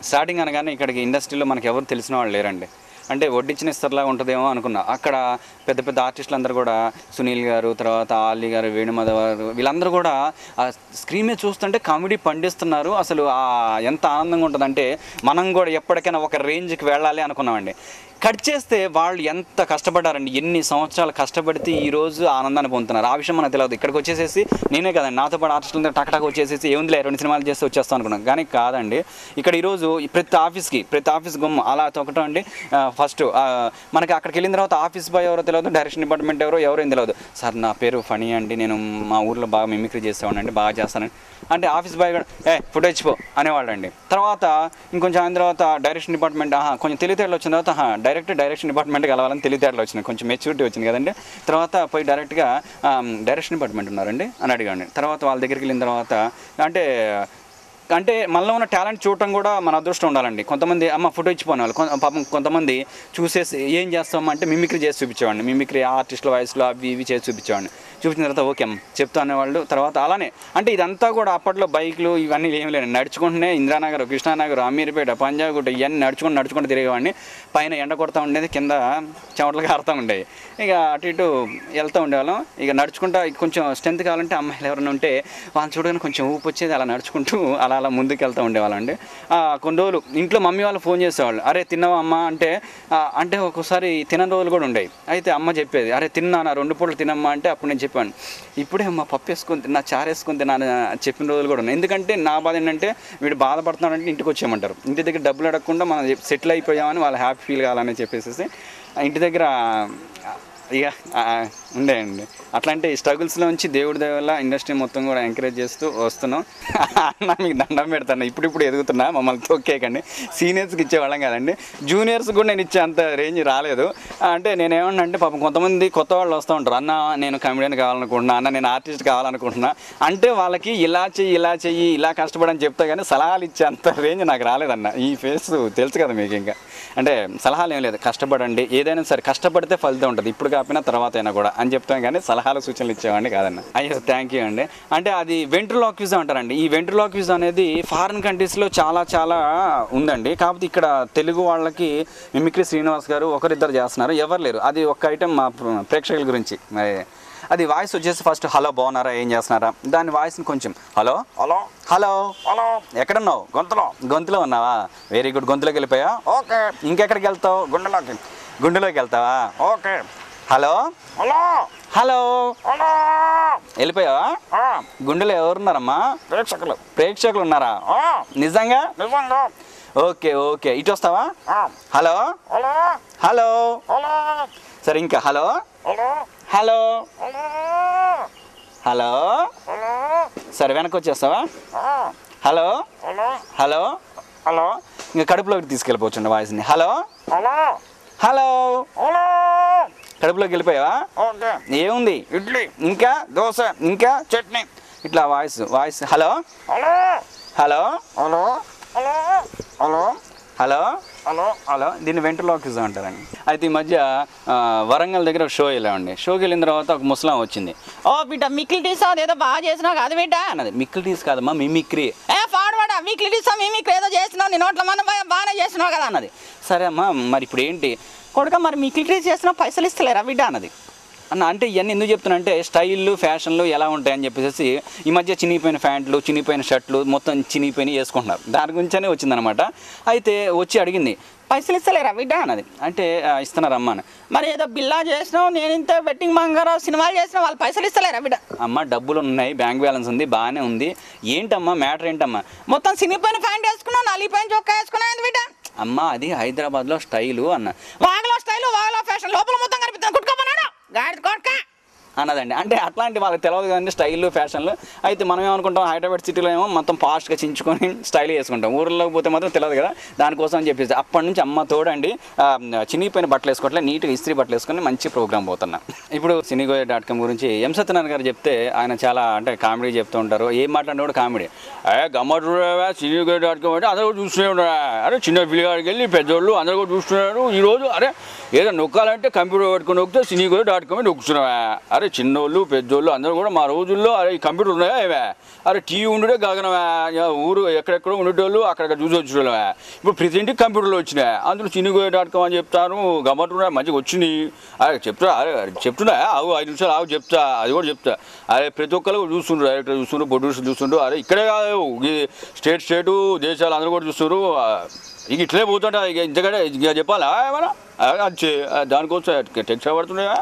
Starting అనగానే ఇక్కడికి ఇండస్ట్రీలో మనకి ఎవరు తెలిసిన వాళ్ళు లేరండి. అంటే వడ్డించిన ఇస్తర్లాగా ఉంటుందేమో అనుకున్నా. అక్కడ పెద్ద పెద్ద ఆర్టిస్టులు అందరూ కూడా సునీల్ గారు, తర్వాత ఆలీ గారు, వేణుమాధవ్ గారు, వీళ్ళందరూ కూడా ఆ స్క్రీన్ మీద చూస్తుంటే కామెడీ పండిస్తున్నారు. అసలు ఎంత ఆనందంగా ఉంటుందంటే మనం కూడా ఎప్పటికైనా ఒక రేంజ్కి వెళ్ళాలి అనుకున్నామండి. కట్ చేస్తే వాళ్ళు ఎంత కష్టపడ్డారండి, ఎన్ని సంవత్సరాలు కష్టపడితే ఈరోజు ఆనందాన్ని పొందుతున్నారు. ఆ విషయం మనకు తెలియదు. ఇక్కడికి వచ్చేసేసి నేనే కదండి, నాతో పాటు ఆర్టిస్టులు టక్ వచ్చేసేసి ఏముందిలే 2 సినిమాలు చేస్తే వచ్చేస్తాను అనుకున్నాను. కానీ కాదండి, ఇక్కడ ఈరోజు ప్రతి ఆఫీస్ గుమ్మ అలా తొక్కటం అండి. ఫస్ట్ మనకి అక్కడికి వెళ్ళిన తర్వాత ఆఫీస్ బాయ్ ఎవరో తెలియదు, డైరెక్షన్ డిపార్ట్మెంట్ ఎవరేం తెలియదు. సార్ నా పేరు ఫనీ అండి, నేను మా ఊర్లో బాగా మిమిక్రీ చేసేవాడిని, బాగా చేస్తానండి అంటే ఆఫీస్ బాయ్ కూడా ఫోటో ఇచ్చిపో అనేవాళ్ళండి. తర్వాత ఇంకొంచెం అయిన తర్వాత డైరెక్షన్ డిపార్ట్మెంట్ కొంచెం తెలివితేటలు వచ్చిన తర్వాత డైరెక్షన్ డిపార్ట్మెంట్కి వెళ్ళాలని తెలివితేటలు వచ్చినాయి, కొంచెం మెచ్యూరిటీ వచ్చింది కదండి. తర్వాత పోయి డైరెక్ట్గా డైరెక్షన్ డిపార్ట్మెంట్ ఉన్నారండి అని అడిగాండి. తర్వాత వాళ్ళ దగ్గరికి వెళ్ళిన తర్వాత అంటే మనలో ఉన్న టాలెంట్ చూడటం కూడా మన అదృష్టం ఉండాలండి. కొంతమంది అమ్మ ఫోటో ఇచ్చిపోయిన వాళ్ళు, పాపం కొంతమంది చూసేసి ఏం చేస్తామో అంటే మిమిక్రీ చేసి చూపించేవాడిని. మిమిక్రీ ఆర్టిస్టుల వాయిస్లో అవి ఇవి చేసి చూపించేవాడిని. చూపించిన తర్వాత ఓకే అమ్మ చెప్తా అనేవాళ్ళు. తర్వాత అలానే అంటే ఇదంతా కూడా అప్పట్లో బైక్లు ఇవన్నీ ఏమి లేని నడుచుకుంటూనే ఇందిరానగర్, కృష్ణానగర్, అమీర్పేట, పంజాగుట్ట ఇవన్నీ నడుచుకుంటూ తిరిగేవాడిని. పైన ఎండ కొడతా ఉండేది, కింద చెమటలు కారుతూ ఉండేవి. ఇక అటు ఇటు వెళ్తూ ఉండేవాళ్ళం. ఇక నడుచుకుంటా కొంచెం స్ట్రెంత్ కావాలంటే అమ్మాయిలు ఎవరైనా ఉంటే వాళ్ళని చూడగానే కొంచెం ఊపు వచ్చేది, అలా నడుచుకుంటూ అలా ముందుకు వెళ్తూ ఉండేవాళ్ళం అండి. కొన్ని రోజులు ఇంట్లో మమ్మీ వాళ్ళు ఫోన్ చేసేవాళ్ళు, అరే తిన్నావా అమ్మ అంటే ఒక్కోసారి తినని రోజులు కూడా ఉండేవి. అయితే అమ్మ చెప్పేది, అరే తిన్నానా 2 పూటలు తినమ్మా అంటే అప్పుడు నేను చెప్పాను, ఇప్పుడే అమ్మ పప్పు వేసుకొని తిన్నా, చారు వేసుకొని తిన్నా చెప్పిన రోజులు కూడా ఉన్నాయి. ఎందుకంటే నా బాధ ఏంటంటే వీడు బాధపడుతున్నాడంటే ఇంటికి వచ్చేయమంటారు. ఇంటి దగ్గర డబ్బులు అడగకుండా మనం సెటిల్ అయిపోయామని వాళ్ళు హ్యాపీ ఫీల్ కావాలని చెప్పేసి ఇంటి దగ్గర ఇక ఉండేయండి. అట్లాంటి స్ట్రగుల్స్లోంచి దేవుడి దయ వల్ల ఇండస్ట్రీ మొత్తం కూడా ఎంకరేజ్ చేస్తూ వస్తున్నాం. అన్న మీకు దండం పెడతాను, ఇప్పుడు ఎదుగుతున్నా, మమ్మల్ని తొక్కేకండి. సీనియర్స్కి ఇచ్చేవాళ్ళం కదండి, జూనియర్స్ కూడా నేను ఇచ్చే అంత రేంజ్ రాలేదు. అంటే నేనేమన్నా అంటే పాపం కొంతమంది కొత్త వాళ్ళు వస్తూ ఉంటారు, అన్న నేను కమెడియన్ కావాలనుకుంటున్నా, అన్న నేను ఆర్టిస్ట్ కావాలనుకుంటున్నా అంటే వాళ్ళకి ఇలా చెయ్యి ఇలా కష్టపడని చెప్తా కానీ సలహాలు ఇచ్చే అంత రేంజ్ నాకు రాలేదన్న. ఈ ఫేస్ తెలుసు కదా మీకు. ఇంకా అంటే సలహాలు ఏం లేదు, కష్టపడండి, ఏదైనా సరే కష్టపడితే ఫలితం ఉంటుంది, ఇప్పుడు కాకపోయినా తర్వాత అయినా కూడా అని చెప్తాం కానీ సలహాలు సూచనలు ఇచ్చేవాడిని కాదన్న. అయ్యో థ్యాంక్ యూ అండి. అంటే అది వెంట్రులాక్విజం అంటారండి. ఈ వెంట్రులాక్విజం అనేది ఫారిన్ కంట్రీస్లో చాలా ఉందండి. కాకపోతే ఇక్కడ తెలుగు వాళ్ళకి మిమిక్రీ శ్రీనివాస్ గారు ఒకరిద్దరు చేస్తున్నారు, ఎవరు లేరు. అది ఒక ఐటెం మా ప్రేక్షకుల గురించి. అది వాయిస్ వచ్చేసి ఫస్ట్ హలో బాగున్నారా, ఏం చేస్తున్నారా, దాని వాయిస్ని కొంచెం హలో హలో హలో హలో ఎక్కడున్నావు, గొంతులో ఉన్నావా, వెరీ గుడ్, గొంతులోకి వెళ్ళిపోయా, ఓకే, ఇంకెక్కడికి వెళ్తావు, గుండెలోకి వెళ్తావా, okay, hello hello hello hello వెళ్ళిపోయావా, గుండెలో ఎవరున్నారమ్మా, ప్రేక్షకులు ఉన్నారా, నిజంగా ఓకే ఇటు వస్తావా, హలో హలో హలో సరే ఇంకా హలో హలో హలో సరే వెనక్కి వచ్చేస్తావా, హలో హలో హలో ఇంకా కడుపులోకి తీసుకెళ్ళిపోవచ్చు వాయిస్ని, హలో హలో కడుపులోకి వెళ్ళిపోయావా, ఏముంది ఇడ్లీ ఇంకా దోశ ఇంకా చట్నీ, ఇట్లా voice hello hello hello hello hello hello hello hello దీన్ని వెంట్రులాక్విజం అంటారండి. అయితే ఈ మధ్య వరంగల్ దగ్గర ఒక షో వెళ్ళామండి. షోకి వెళ్ళిన తర్వాత ఒక ముస్లాం వచ్చింది, ఓ బిడ్డ మిక్కిల్ టీస్ ఏదో బాగా చేసినావు కాదు బిడ్డ అన్నది. మిక్కిల్ టీస్ కాదమ్మా మిమిక్రీ, ఫార్వర్డా మిక్కిల్ టీస్ మిమిక్రీ ఏదో చేసినావు, నీ నోట్ల మనం బాగానే చేసినావు కదా అన్నది. సరే అమ్మా మరి ఇప్పుడు ఏంటి కొడుక, మరి మిక్కిల్ టీస్ చేసినావు పైసలు ఇస్తలేరా బిడ్డ అన్నది. అంటే ఇవన్నీ ఎందుకు చెప్తున్నా అంటే స్టైళ్ళు ఫ్యాషన్లు ఎలా ఉంటాయని చెప్పేసి ఈ మధ్య చినిగిపోయిన ప్యాంట్లు, చినిగిపోయిన షర్ట్లు మొత్తం చినిగిపోయి వేసుకుంటున్నారు, దాని గురించనే వచ్చిందనమాట. అయితే వచ్చి అడిగింది, పైసలు ఇస్తలేరా బిడ్డ అన్నది. అంటే ఇస్తున్నారమ్మా అని. మరి ఏదో బిల్లా చేసినావు, నేను ఇంత బెట్టింగ్ బంగారం సినిమాలు చేసినా వాళ్ళు పైసలు ఇస్తలేరా బిడ్డ. అమ్మ డబ్బులు ఉన్నాయి, బ్యాంక్ బ్యాలెన్స్ ఉంది, బాగానే ఉంది, ఏంటమ్మా మ్యాటర్ ఏంటమ్మా, మొత్తం చినిగిపోయిన ప్యాంట్ వేసుకున్నావు, నలిగిపోయిన చొక్కా వేసుకున్నావు బిడ్డ. అమ్మ అది హైదరాబాద్లో స్టైలు అన్న, వాగలో స్టైలు వాగలో ఫ్యాషన్, లోపల మొత్తం కనిపిస్తుంది కుట్టుకోమన్నాడు గాడి కొడుక అన్నదండి. అంటే అట్లాంటి వాళ్ళకి తెలియదు కదండి స్టైళ్ళు ఫ్యాషన్లు. అయితే మనం ఏమనుకుంటాం హైదరాబాద్ సిటీలో ఏమో మొత్తం ఫాస్ట్గా చించుకొని స్టైల్ వేసుకుంటాం, ఊర్లోకి పోతే మాత్రం తెలియదు కదా, దానికోసం అని చెప్పేసి అప్పటి నుంచి అమ్మ తోడండి చినిగిపోయిన బట్టలు వేసుకోవట్లే, నీట్గా ఇస్త్రీ బట్టలు వేసుకొని మంచి ప్రోగ్రామ్ పోతున్నా. ఇప్పుడు సినీగోయ.com గురించి ఎం సత్యనారాయణ గారు చెప్తే ఆయన చాలా అంటే కామెడీ చెప్తూ ఉంటారు, ఏం మాట్లాడినా కూడా కామెడీ. గమ్మడు సినీగోయ.com అంటే అందరూ కూడా చూస్తూనే ఉన్నారు, అరే చిన్న పిల్లగాడికి వెళ్ళి పెద్దోళ్ళు అందరూ కూడా చూస్తున్నారు, ఈరోజు అరే ఏదో నొక్కాలంటే కంప్యూటర్ పెట్టుకుని నొక్కితే సినీగోయ.com నొక్కుతున్నావా, అరే అరే చిన్నోళ్ళు పెద్దోళ్ళు అందరూ కూడా మా రోజుల్లో అరే ఈ కంప్యూటర్ ఉన్నాయా ఏవే, అరే టీవీ ఉండే గగనమే, ఊరు ఎక్కడెక్కడో ఉండేటోళ్ళు అక్కడక్కడ చూసి వచ్చేటోళ్ళమే. ఇప్పుడు ప్రతి ఇంటికి కంప్యూటర్లు వచ్చినాయి, అందులో చిన్నగోయే.com అని చెప్తాను, గమ్మట్టున్నాయి మంచిగా వచ్చినాయి. అరే చెప్తా, అరే చెప్తున్నా ఆగు 5 నిమిషాలు ఆగు చెప్తా, అది కూడా చెప్తా. అరే ప్రతి ఒక్కరు చూస్తుండ్రు, డైరెక్టర్ చూస్తుండ్రు, ప్రొడ్యూసర్ చూస్తుండ్రు. అరే ఇక్కడే కాదు స్టేటు దేశాలు అందరూ కూడా చూస్తున్నారు. ఇక ఇట్లే పోతుంటా, ఇక ఇంతకంటే ఇక చెప్పాలా ఏమన్నా, దానికోసం టెక్స్ట్ పడుతున్నాయా.